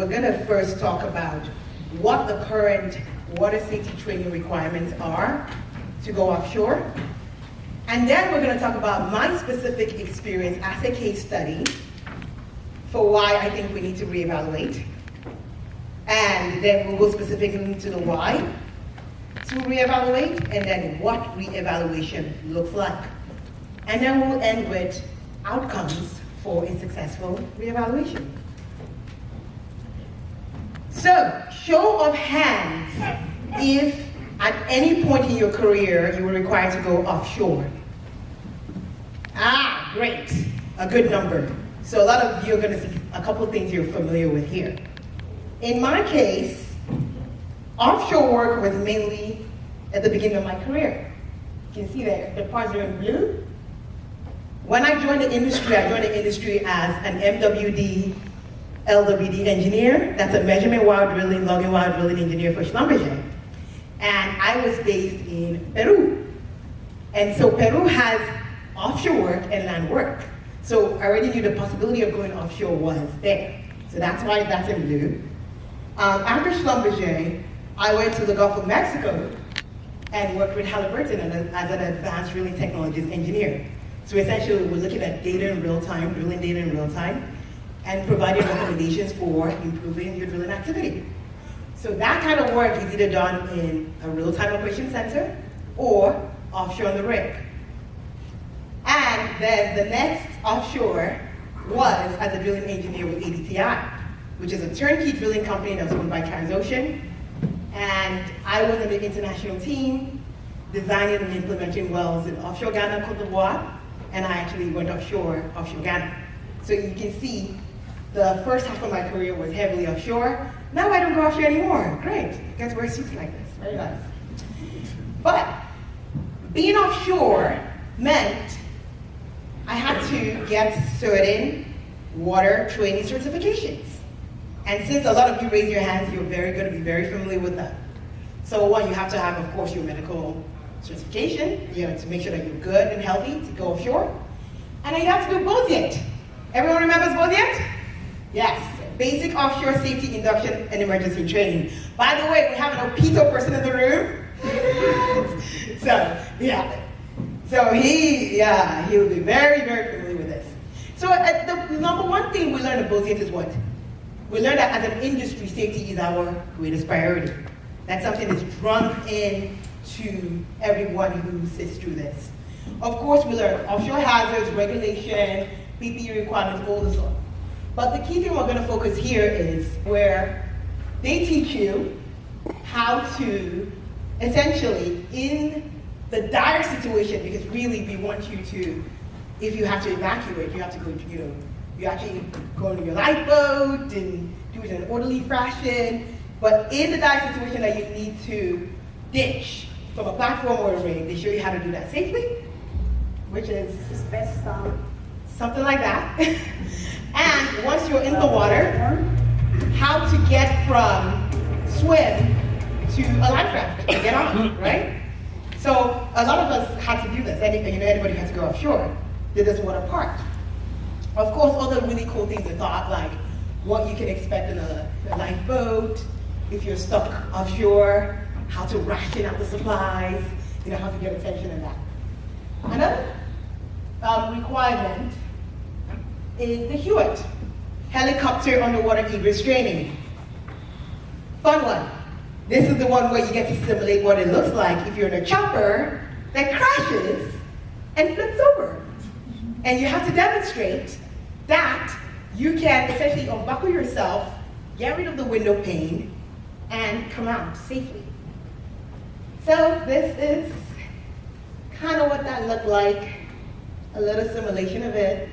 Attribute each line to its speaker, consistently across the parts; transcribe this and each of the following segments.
Speaker 1: we're going to first talk about what the current water safety training requirements are to go offshore. And then we're going to talk about my specific experience as a case study for why I think we need to reevaluate. And then we'll go specifically into the why to reevaluate, and then what reevaluation looks like. And then we'll end with outcomes for a successful reevaluation. So, show of hands if at any point in your career you were required to go offshore. Ah, great, a good number. So a lot of you are going to see a couple of things you're familiar with here. In my case, offshore work was mainly at the beginning of my career. You can see there, the parts are in blue. When I joined the industry, I joined the industry as an MWD, LWD engineer. That's a measurement while drilling, logging while drilling engineer for Schlumberger. And I was based in Peru. And so Peru has offshore work and land work. So I already knew the possibility of going offshore was there. So that's why that's in blue. After Schlumberger, I went to the Gulf of Mexico and worked with Halliburton as an advanced drilling technologies engineer. So essentially, we're looking at data in real time, drilling data in real time, and providing recommendations for improving your drilling activity. So that kind of work is either done in a real-time operation center or offshore on the rig. And then the next offshore was as a drilling engineer with ADTI, which is a turnkey drilling company that was owned by Transocean. And I was in the international team designing and implementing wells in offshore Ghana, Cote d'Ivoire, and I actually went offshore Ghana. So you can see the first half of my career was heavily offshore. Now I don't go offshore anymore. Great, I get to wear suits like this, very nice. But being offshore meant I had to get certain water training certifications. And since a lot of you raise your hands, you're going to be very familiar with that. So one, you have to have, of course, your medical certification, to make sure that you're good and healthy to go offshore. And then you have to do BOSIET. Everyone remembers BOSIET? Yes, Basic Offshore Safety Induction and Emergency Training. By the way, we have an OPITO person in the room. So, yeah. So he'll be very, very familiar with this. So the number one thing we learned at BOSIET is what? We learned that as an industry, safety is our greatest priority. That's something that's drummed in to everyone who sits through this. Of course, we learn offshore hazards, regulation, PPE requirements, all this stuff. But the key thing we're going to focus here is where they teach you how to, essentially, in the dire situation, because really we want you to, if you have to evacuate, you have to go, you actually go into your lifeboat and do it in an orderly fashion. But in the dire situation that you need to ditch from a platform or a rig, they show you how to do that safely, which is best something like that. And once you're in the water, how to get from swim to a life raft and get on, right? So a lot of us had to do this. Anybody had to go offshore, did this water part. Of course, all the really cool things are taught, like what you can expect in a lifeboat, if you're stuck offshore, how to ration out the supplies, how to get attention and that. Another requirement is the HSET, Helicopter Underwater Egress Training. Fun one. This is the one where you get to simulate what it looks like if you're in a chopper that crashes and flips over. And you have to demonstrate that you can essentially unbuckle yourself, get rid of the window pane, and come out safely. So this is kind of what that looked like, a little simulation of it.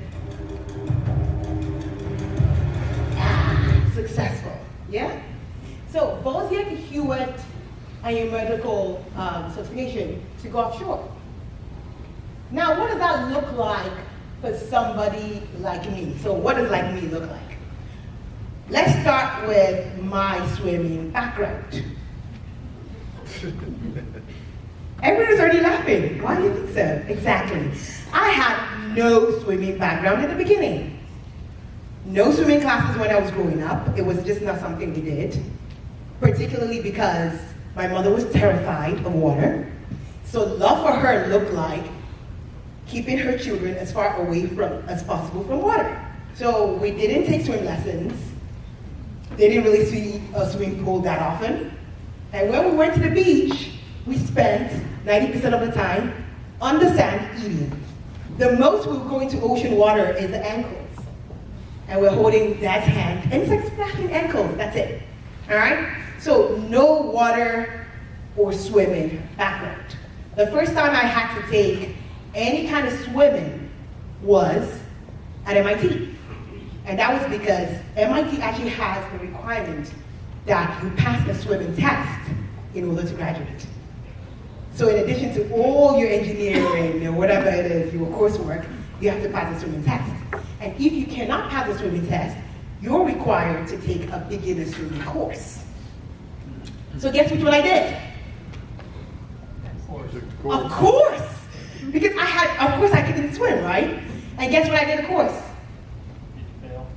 Speaker 1: Successful, yeah? So BOSIET, HSET, and your medical certification to go offshore. Now, what does that look like for somebody like me? So what does like me look like? Let's start with my swimming background. Everyone's already laughing. Why do you think so? Exactly. I had no swimming background in the beginning. No swimming classes when I was growing up. It was just not something we did, particularly because my mother was terrified of water. So love for her looked like keeping her children as far away as possible from water. So we didn't take swim lessons. They didn't really see a swimming pool that often. And when we went to the beach, we spent 90% of the time on the sand eating. The most we would go into ocean water is the ankles. And we're holding Dad's hand, and it's like splashing ankles, that's it. All right? So no water or swimming background. The first time I had to take any kind of swimming was at MIT. And that was because MIT actually has a requirement that you pass a swimming test in order to graduate. So in addition to all your engineering or whatever it is, your coursework, you have to pass a swimming test. And if you cannot pass a swimming test, you're required to take a beginner swimming course. So guess which one I did? Of course! Because of course I couldn't swim, right? And guess what I did the course?
Speaker 2: Did you fail?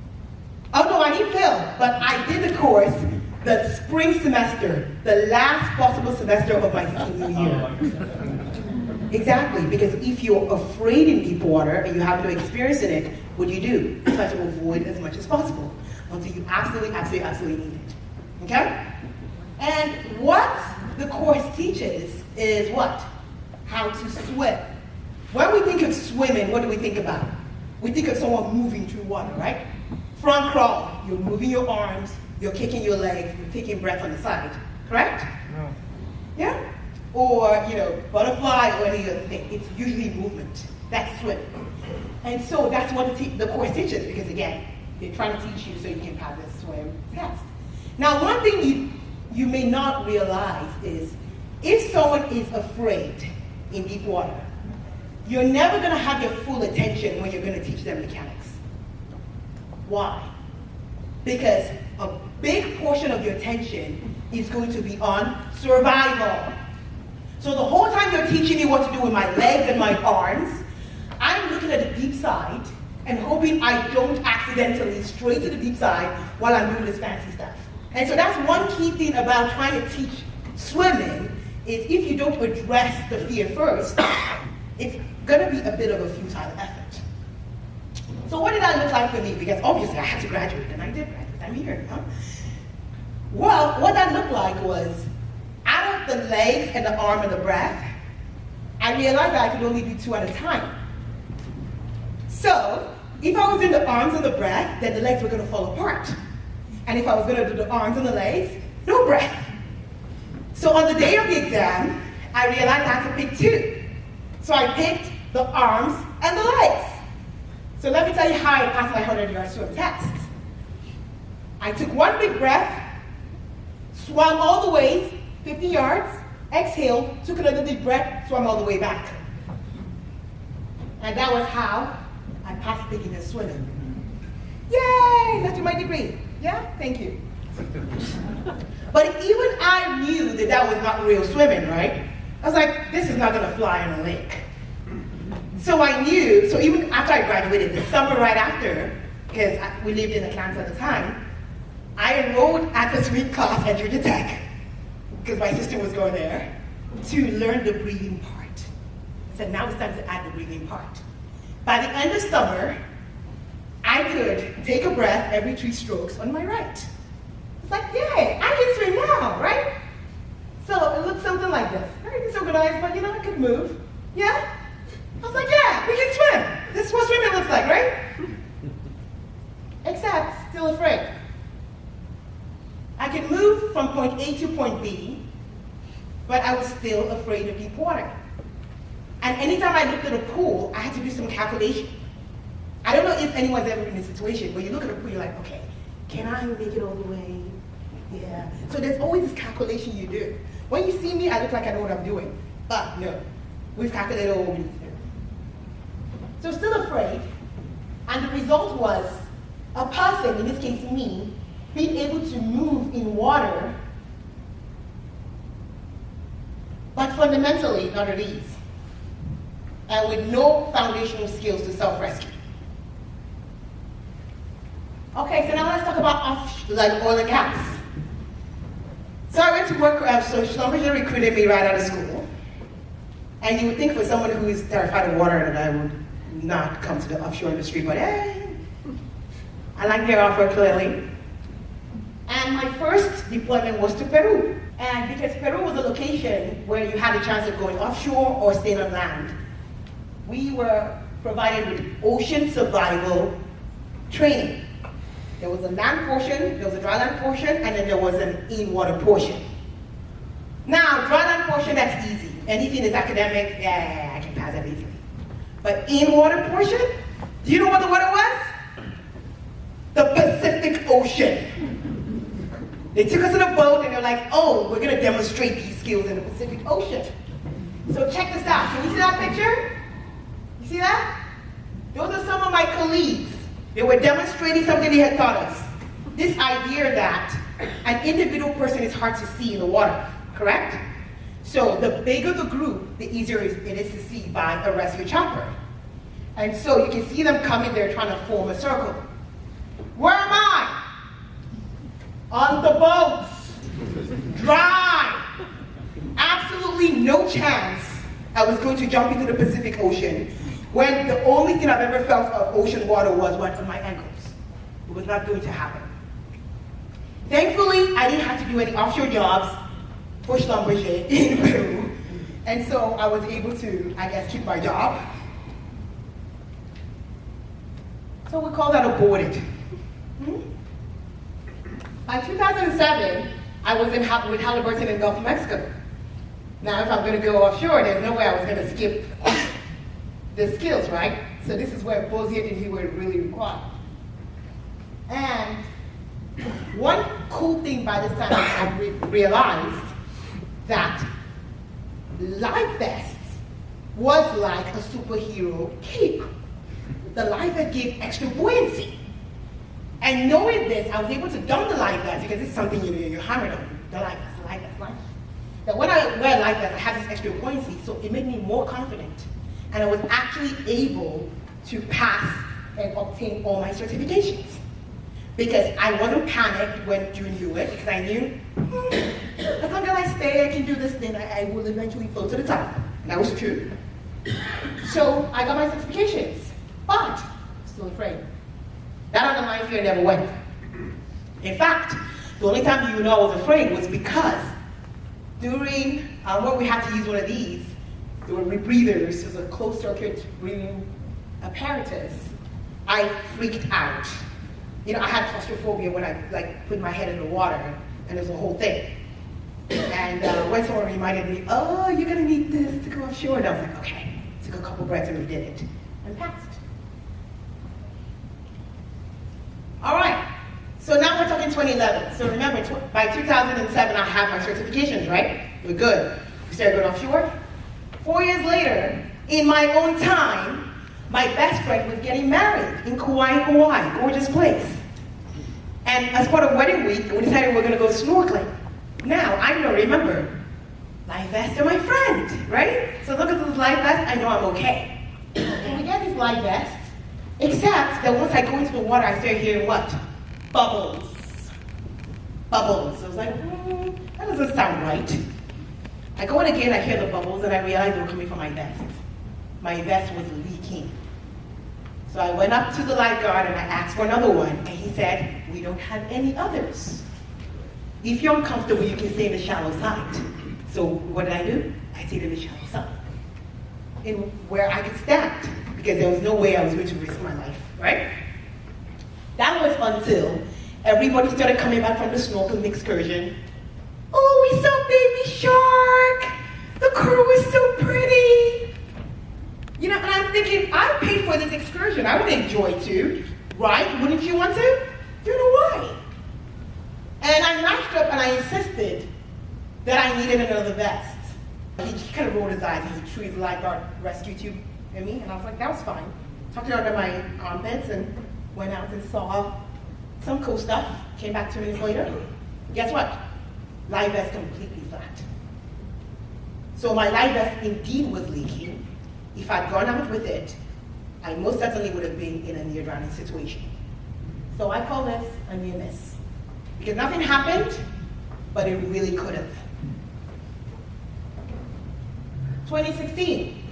Speaker 1: Oh no, I didn't fail, but I did the course the spring semester, the last possible semester of my senior year. Exactly, because if you're afraid in deep water and you have no experience in it, what do? You try to avoid as much as possible until you absolutely need it. Okay? And what the course teaches is what? How to swim. When we think of swimming, what do we think about? We think of someone moving through water, right? Front crawl, you're moving your arms, you're kicking your legs, you're taking breath on the side, correct?
Speaker 2: No.
Speaker 1: Yeah? Or, butterfly or any other thing. It's usually movement. That's swimming. And so that's what the course teaches, because again, they're trying to teach you so you can pass the swim test. Now, one thing you may not realize is, if someone is afraid in deep water, you're never going to have your full attention when you're going to teach them mechanics. Why? Because a big portion of your attention is going to be on survival. So the whole time you're teaching me what to do with my legs and my arms, I'm looking at the deep side and hoping I don't accidentally stray to the deep side while I'm doing this fancy stuff. And so that's one key thing about trying to teach swimming, is if you don't address the fear first, it's going to be a bit of a futile effort. So what did that look like for me? Because obviously I had to graduate, and I did graduate. I'm here, huh? Well, what that looked like was, out of the legs and the arm and the breath, I realized that I could only do 2 at a time. So, if I was in the arms and the breath, then the legs were going to fall apart. And if I was going to do the arms and the legs, no breath. So on the day of the exam, I realized I had to pick 2. So I picked the arms and the legs. So let me tell you how I passed my 100-yard swim test. I took 1 big breath, swam all the way 50 yards, exhaled, took another deep breath, swam all the way back. And that was how I passed beginner swimming. Yay! That's my degree. Yeah? Thank you. But even I knew that that was not real swimming, right? I was like, this is not going to fly in a lake. So I knew, so even after I graduated, the summer right after, because we lived in Atlanta at the time, I enrolled at the swimming class at Georgia Tech, because my sister was going there, to learn the breathing part. I said, now it's time to add the breathing part. By the end of summer, I could take a breath every 3 strokes on my right. It's like, yay, I can swim now, right? So it looked something like this. Very disorganized, but I could move. Yeah? I was like, yeah, we can swim. This is what swimming looks like, right? Except, still afraid. I could move from point A to point B, but I was still afraid of deep water. And anytime I looked at a pool, I had to do some calculation. I don't know if anyone's ever been in a situation where you look at a pool, you're like, okay, can I make it all the way? Yeah. So there's always this calculation you do. When you see me, I look like I know what I'm doing. But no, we've calculated all we need to do. So still afraid, and the result was a person, in this case me, being able to move in water, but fundamentally not at ease, and with no foundational skills to self-rescue. Okay, so now let's talk about oil and gas. So I went to work, so Schlumberger recruited me right out of school. And you would think for someone who is terrified of water that I would not come to the offshore industry, but hey, I like their offer clearly. And my first deployment was to Peru. And because Peru was a location where you had a chance of going offshore or staying on land, we were provided with ocean survival training. There was a land portion, there was a dry land portion, and then there was an in-water portion. Now, dry land portion, that's easy. Anything that's academic, yeah, I can pass that easily. But in-water portion, do you know what the water was? The Pacific Ocean. They took us in a boat and they're like, oh, we're gonna demonstrate these skills in the Pacific Ocean. So check this out. Can you see that picture? You see that? Those are some of my colleagues. They were demonstrating something they had taught us. This idea that an individual person is hard to see in the water, correct? So the bigger the group, the easier it is to see by a rescue chopper. And so you can see them coming there trying to form a circle. Where am I? On the boats. Dry. Absolutely no chance I was going to jump into the Pacific Ocean when the only thing I've ever felt of ocean water was what? On my ankles. It was not going to happen. Thankfully, I didn't have to do any offshore jobs for Schlumberger in Peru. And so I was able to, I guess, keep my job. So we call that aborted. By 2007, I was with Halliburton in Gulf of Mexico. Now, if I'm going to go offshore, there's no way I was going to skip the skills, right? So this is where Bozier and he were really required. And one cool thing by this time I realized that life vests was like a superhero cape. The life vest gave extra buoyancy. And knowing this, I was able to don the life vest because it's something you're hammered on. The life vest, the life vest, life vest. That when I wear life vest, I have this extra buoyancy, so it made me more confident. And I was actually able to pass and obtain all my certifications. Because I wasn't panicked when doing it, because I knew, as long as I stay, I can do this, then I will eventually float to the top. And that was true. So I got my certifications, but still afraid. That underlying fear never went. In fact, the only time you know I was afraid was because during when we had to use one of these, there were rebreathers, it was a closed circuit breathing apparatus. I freaked out. You know, I had claustrophobia when I put my head in the water, and it was a whole thing. And when someone reminded me, oh, you're gonna need this to go offshore, and I was like, okay. Took a couple breaths and we did it, and passed. All right, so now we're talking 2011. So remember, by 2007, I had my certifications, right? We're good. We started going offshore. 4 years later, in my own time, my best friend was getting married in Kauai, Hawaii, gorgeous place. And as part of wedding week, we decided we're gonna go snorkeling. Now, I know, remember, life vests are my friend, right? So look at this life vest, I know I'm okay. And we get these life vests, except that once I go into the water, I start hearing what? Bubbles. Bubbles. So I was like, that doesn't sound right. I go in again, I hear the bubbles, and I realize they were coming from my vest. My vest was leaking. So I went up to the lifeguard and I asked for another one, and he said, we don't have any others. If you're uncomfortable, you can stay in the shallow side. So what did I do? I stayed in the shallow side, in where I could stand, because there was no way I was going to risk my life, right? That was until everybody started coming back from the snorkeling excursion. Oh, we saw baby shark. The crew was so pretty. You know, and I'm thinking, I paid for this excursion. I would enjoy too, right? Wouldn't you want to? You know why? And I matched up and I insisted that I needed another vest. He kind of rolled his eyes and he threw his lifeguard rescue tube at me, and I was like, that was fine. Tucked it under my armpits and went out and saw some cool stuff. Came back 2 minutes later. Guess what? Life vest completely flat. So my life vest indeed was leaking. If I'd gone out with it, I most certainly would have been in a near drowning situation. So I call this a near miss. Because nothing happened, but it really could have. 2016,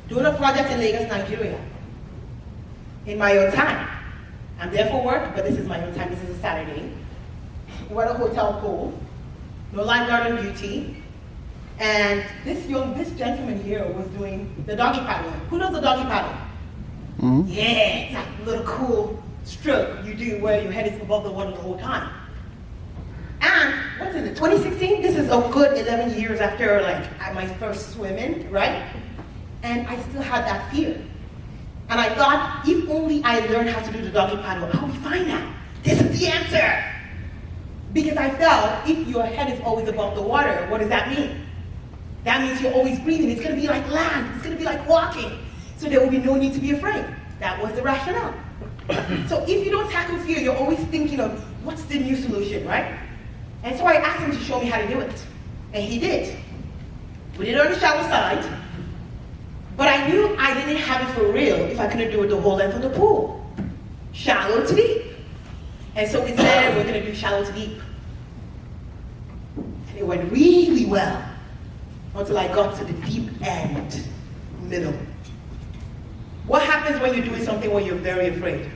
Speaker 1: doing a project in Lagos, Nigeria, in my own time. I'm there for work, but this is my own time. This is a Saturday. We're at a hotel pool, no lifeguard on duty, and this gentleman here was doing the doggy paddle. Who knows the doggy paddle? Mm-hmm. Yeah, it's that little cool stroke you do where your head is above the water the whole time. And what is it, 2016? This is a good 11 years after my first swimming, right? And I still had that fear. And I thought, if only I learned how to do the doggy paddle, I'll be fine now. This is the answer. Because I felt, if your head is always above the water, what does that mean? That means you're always breathing. It's going to be like land. It's going to be like walking. So there will be no need to be afraid. That was the rationale. So if you don't tackle fear, you're always thinking of, what's the new solution, right? And so I asked him to show me how to do it. And he did. We did it on the shallow side. But I knew I didn't have it for real if I couldn't do it the whole length of the pool. Shallow to deep. And so we said we're going to do shallow to deep. And it went really well until I got to the deep end, middle. What happens when you're doing something where you're very afraid?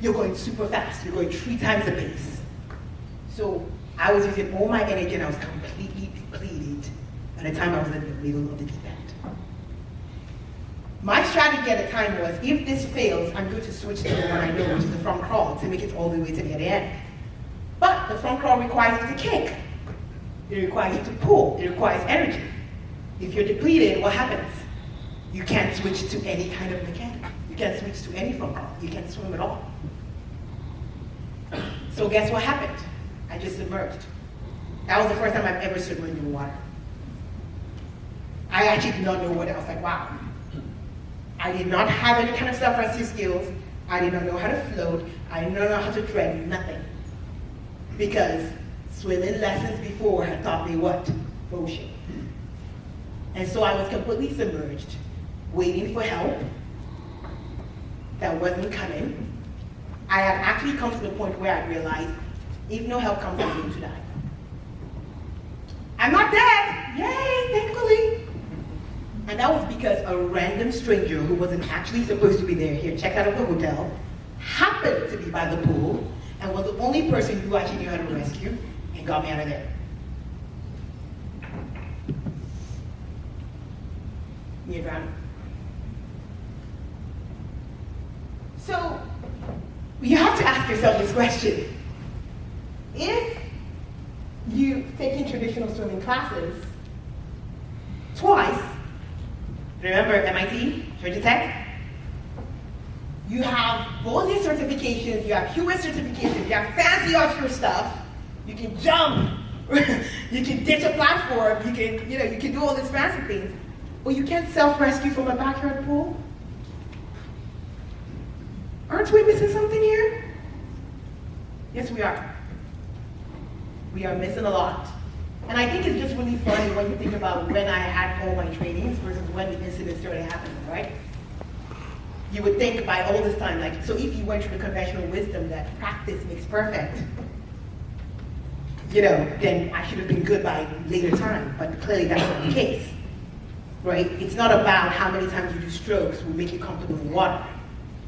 Speaker 1: You're going super fast. You're going 3 times the pace. So I was using all my energy and I was completely depleted by the time I was in the middle of the deep end. My strategy at the time was, if this fails, I'm going to switch to the one I know, which is the front crawl, to make it all the way to the other end. But the front crawl requires you to kick. It requires you to pull. It requires energy. If you're depleted, what happens? You can't switch to any kind of mechanic. You can't switch to any front crawl. You can't swim at all. So guess what happened? I just submerged. That was the first time I've ever submerged in water. I actually did not know what I was like, wow. I did not have any kind of self-rescue skills. I did not know how to float. I did not know how to tread, nothing. Because swimming lessons before had taught me what? Motion. And so I was completely submerged, waiting for help that wasn't coming. I had actually come to the point where I realized, if no help comes, I'm going to die. I'm not dead, yay, thankfully. And that was because a random stranger who wasn't actually supposed to be there, here, checked out of the hotel, happened to be by the pool, and was the only person who actually knew how to rescue, and got me out of there. Near drowning. So, you have to ask yourself this question. If you've taken traditional swimming classes twice, remember MIT, Georgia Tech? You have both your certifications, you have Hewitt certifications, you have fancy offshore stuff, you can jump, you can ditch a platform, you can do all these fancy things, but you can't self-rescue from a backyard pool? Aren't we missing something here? Yes, we are. We are missing a lot. And I think it's just really funny when you think about when I had all my trainings versus when the incident started happening, right? You would think by all this time, so if you went through the conventional wisdom that practice makes perfect, then I should have been good by later time, but clearly that's not the case, right? It's not about how many times you do strokes will make you comfortable in water.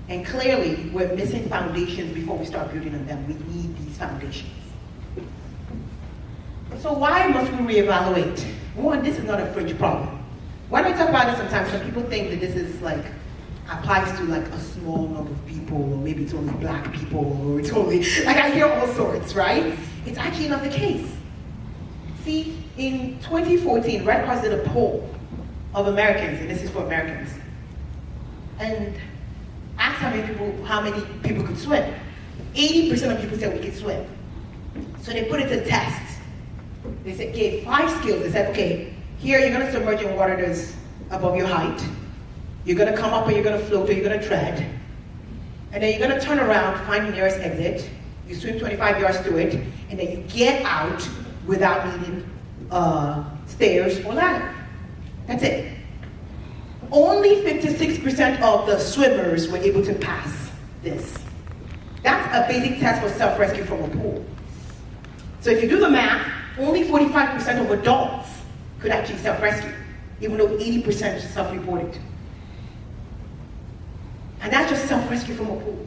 Speaker 1: And clearly, we're missing foundations before we start building on them. We need these foundations. So why must we reevaluate? One, this is not a fringe problem. When I talk about it sometimes, some people think that this is applies to a small number of people, or maybe it's only black people, or it's only, I hear all sorts, right? It's actually not the case. See, in 2014, Red Cross did a poll of Americans, and this is for Americans, and asked how many people could swim. 80% of people said we could swim. So they put it to the test. They said, gave 5 skills. They said, okay, here you're going to submerge in water that's above your height. You're going to come up, or you're going to float, or you're going to tread. And then you're going to turn around, find the nearest exit. You swim 25 yards to it, and then you get out without needing stairs or ladder. That's it. only 56% of the swimmers were able to pass this. That's a basic test for self-rescue from a pool. So if you do the math, only 45% of adults could actually self-rescue, even though 80% self-reported. And that's just self-rescue from a pool.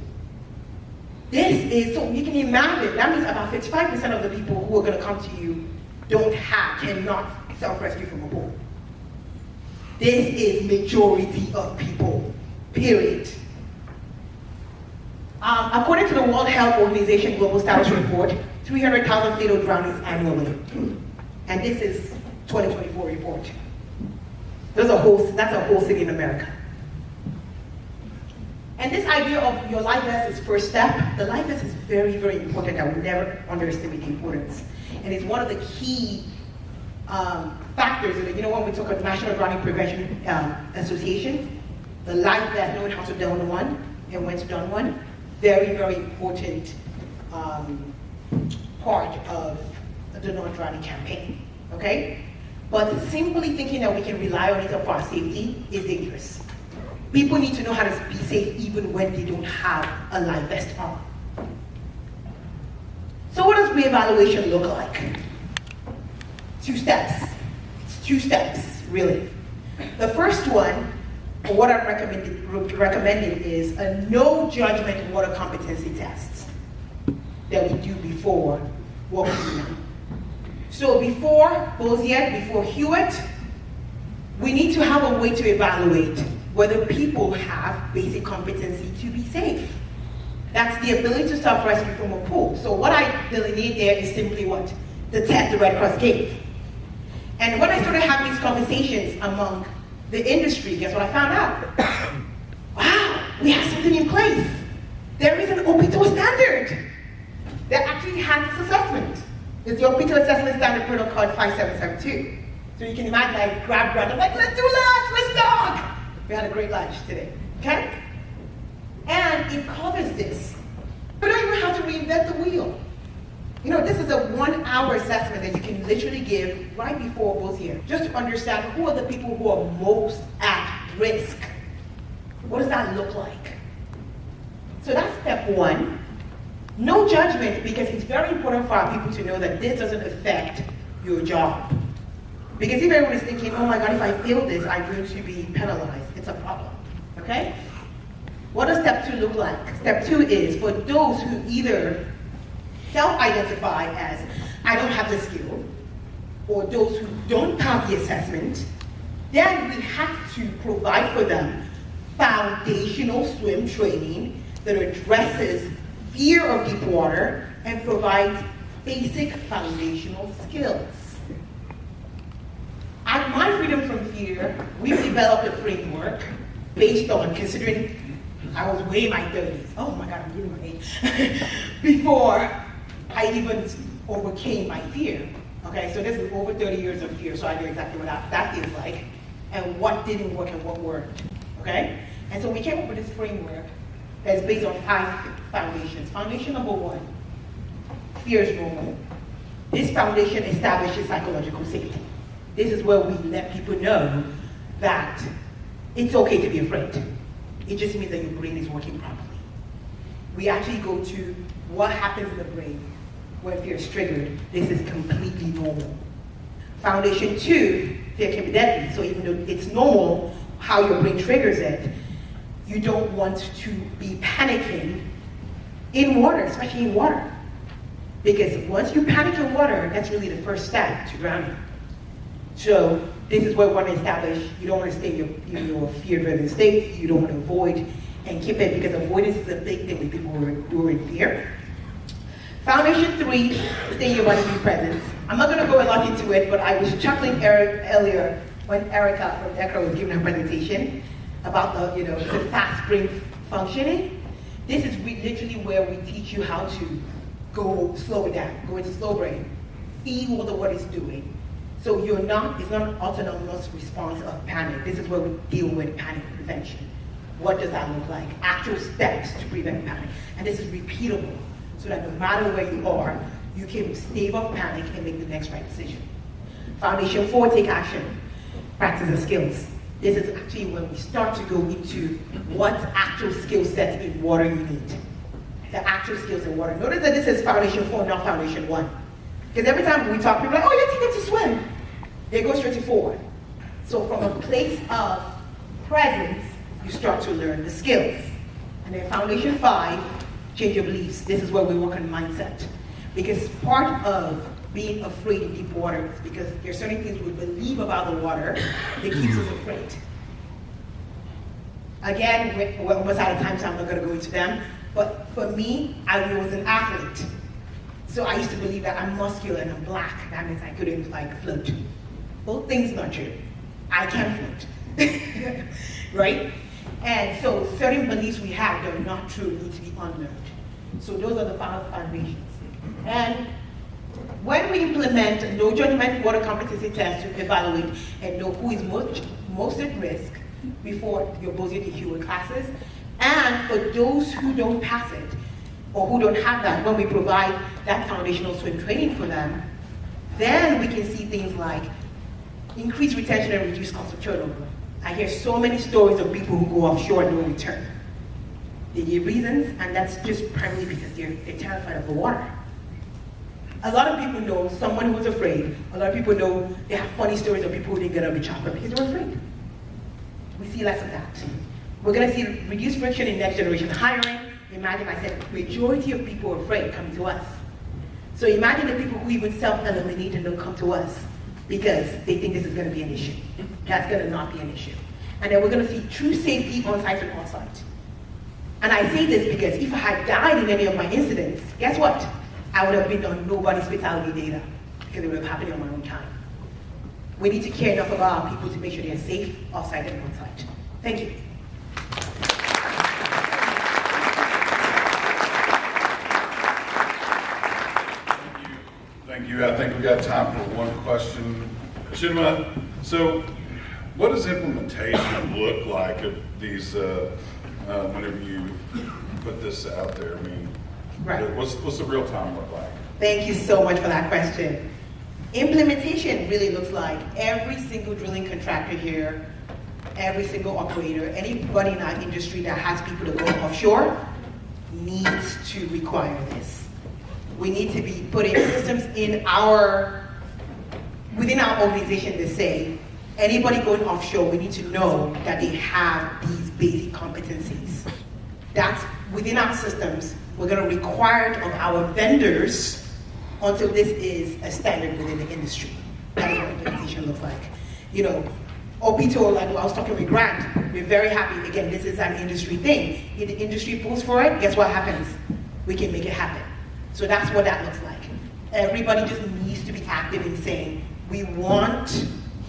Speaker 1: This is, so you can imagine, that means about 55% of the people who are going to come to you cannot self-rescue from a pool. This is majority of people, period. According to the World Health Organization Global Status Report, 300,000 fatal drownings annually. And this is 2024 report. That's a whole city in America. And this idea of your life vest is first step. The life vest is very, very important. I would never underestimate the importance. And it's one of the key factors. When we talk about National Drowning Prevention Association, the life vest, knowing how to don one and when to don one, very, very important part of the non-drowning campaign, okay? But simply thinking that we can rely on it for our safety is dangerous. People need to know how to be safe even when they don't have a life vest on. So what does reevaluation look like? 2 steps. It's 2 steps, really. The first one, or what I'm recommending is a no judgment water competency test that we do before what we do now. So before HSET, before Hewitt, we need to have a way to evaluate whether people have basic competency to be safe. That's the ability to self-rescue from a pool. So what I delineate there is simply what? The test the Red Cross gave. And when I started having these conversations among the industry, guess what I found out? Wow, we have something in place. There is an OPTO standard that actually has this assessment. It's the OPTO Assessment Standard Protocol 5772. So you can imagine I grabbed Brad, I'm like, let's do lunch, let's talk. We had a great lunch today, okay? And it covers this. We don't even have to reinvent the wheel. This is a 1-hour assessment that you can literally give right before it goes here, just to understand who are the people who are most at risk. What does that look like? So that's step 1. No judgment, because it's very important for our people to know that this doesn't affect your job. Because if everyone is thinking, oh my God, if I fail this, I'm going to be penalized, it's a problem, okay? What does step 2 look like? Step 2 is for those who either self-identify as, I don't have the skill, or those who don't pass the assessment, then we have to provide for them foundational swim training that addresses fear of deep water and provides basic foundational skills. At My Freedom from Fear, we've developed a framework based on considering I was way in my 30s. Oh my God, I'm getting my age. Before I even overcame my fear. Okay, so this is over 30 years of fear, so I know exactly what that feels like, and what didn't work and what worked. Okay? And so we came up with this framework that's based on 5 foundations. Foundation number 1, fear is normal. This foundation establishes psychological safety. This is where we let people know that it's okay to be afraid. It just means that your brain is working properly. We actually go to what happens in the brain when fear is triggered. This is completely normal. Foundation 2, fear can be deadly. So even though it's normal how your brain triggers it, you don't want to be panicking in water, especially in water. Because once you panic in water, that's really the first step to drowning. So this is where we want to establish, you don't want to stay in your fear-driven state, you don't want to avoid and keep it, because avoidance is a big thing with people who are in fear. Foundation 3, stay in your body, be present. I'm not going to go a lot into it, but I was chuckling earlier when Erica from ECRA was giving her presentation about the fast brain functioning. This is literally where we teach you how to slow it down, go into slow brain, feel what the what is doing. So it's not an autonomous response of panic. This is where we deal with panic prevention. What does that look like? Actual steps to prevent panic. And this is repeatable, so that no matter where you are, you can stave off panic and make the next right decision. Foundation 4, take action. Practice the skills. this is actually when we start to go into what actual skill sets in water you need. The actual skills in water. Notice that this is foundation 4, not foundation 1. Because every time we talk, people are like, oh, you teach them to swim. They go straight to 4. So from a place of presence, you start to learn the skills. And then foundation 5, change your beliefs. This is where we work on mindset. Because part of being afraid in deep water is because there's certain things we believe about the water that keeps us afraid. Again, we're almost out of time, so I'm not going to go into them. But for me, I was an athlete. So I used to believe that I'm muscular and I'm black. That means I couldn't float. Both things not true. I can float, right? And so certain beliefs we have that are not true need to be unlearned. So those are the 5 foundations. And when we implement no judgment water competency tests to evaluate and know who is most at risk before your Bossier Hewitt classes, and for those who don't pass it or who don't have that, when we provide that foundational swim training for them, then we can see things like increased retention and reduced cost of turnover. I hear so many stories of people who go offshore and don't return. They give reasons, and that's just primarily because they're terrified of the water. A lot of people know someone who was afraid. A lot of people know they have funny stories of people who didn't get out of the chopper because they were afraid. We see less of that. We're going to see reduced friction in next generation hiring. Imagine I said majority of people are afraid coming to us. So imagine the people who even self-eliminate and don't come to us because they think this is going to be an issue. That's going to not be an issue. And then we're going to see true safety on-site and off-site. And I say this because if I had died in any of my incidents, guess what? I would have been on nobody's fatality data because it would have happened on my own time. We need to care enough about our people to make sure they're safe off-site and on-site. Thank you.
Speaker 3: Thank you. I think we got time for one question. Chinua, so what does implementation look like of these, whenever you put this out there? I mean,
Speaker 1: right.
Speaker 3: What's the real time look like?
Speaker 1: Thank you so much for that question. Implementation really looks like every single drilling contractor here, every single operator, anybody in our industry that has people to go offshore needs to require this. We need to be putting systems within our organization that say, anybody going offshore, we need to know that they have these basic competencies. That's within our systems. We're going to require it of our vendors until this is a standard within the industry. That is what implementation looks like. You know, Opito, like I was talking with Grant, we're very happy. Again, this is an industry thing. If the industry pulls for it, guess what happens? We can make it happen. So that's what that looks like. Everybody just needs to be active in saying, we want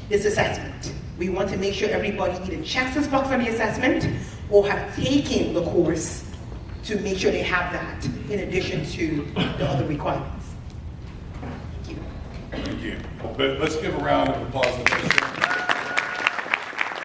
Speaker 1: this assessment. We want to make sure everybody either checks this box on the assessment or have taken the course to make sure they have that in addition to the other requirements. Thank you.
Speaker 3: Thank you. But let's give a round of applause to